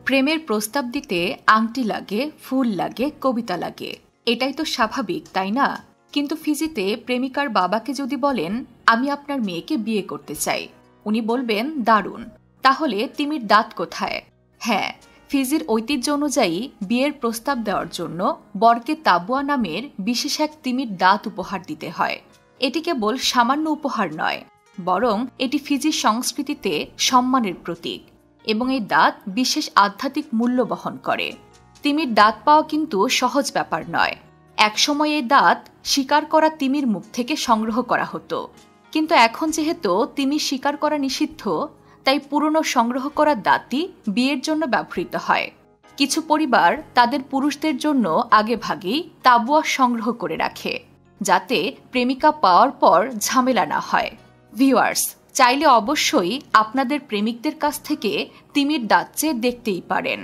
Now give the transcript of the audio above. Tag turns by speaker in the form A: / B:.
A: প্রেমের প্রস্তাব দিতে আংটি লাগে, ফুল লাগে, কবিতা লাগে। এটাই তো স্বাভাবিক, তাই না? কিন্তু ফিজিতে প্রেমিকার বাবাকে যদি বলেন আমি আপনার মেয়েকে বিয়ে করতে চাই, উনি বলবেন দারুণ, তাহলে তিমির দাঁত কোথায়? হ্যাঁ, ফিজির ঐতিহ্য অনুযায়ী বিয়ের প্রস্তাব দেওয়ার জন্য বরকে তাবুয়া নামের বিশেষ এক তিমির দাঁত উপহার দিতে হয়। এটি কেবল সামান্য উপহার নয়, বরং এটি ফিজির সংস্কৃতিতে সম্মানের প্রতীক এবং এই দাঁত বিশেষ আধ্যাত্মিক মূল্য বহন করে। তিমির দাঁত পাওয়া কিন্তু সহজ ব্যাপার নয়। একসময় এই দাঁত শিকার করা তিমির মুখ থেকে সংগ্রহ করা হতো, কিন্তু এখন যেহেতু তিমি শিকার করা নিষিদ্ধ, তাই পুরনো সংগ্রহ করা দাঁতই বিয়ের জন্য ব্যবহৃত হয়। কিছু পরিবার তাদের পুরুষদের জন্য আগে ভাগেই তাবুয়া সংগ্রহ করে রাখে, যাতে প্রেমিকা পাওয়ার পর ঝামেলা না হয়। ভিউয়ার্স, চাইলে অবশ্যই আপনাদের প্রেমিকদের কাছ থেকে তিমির দাঁত চেয়ে দেখতেই পারেন।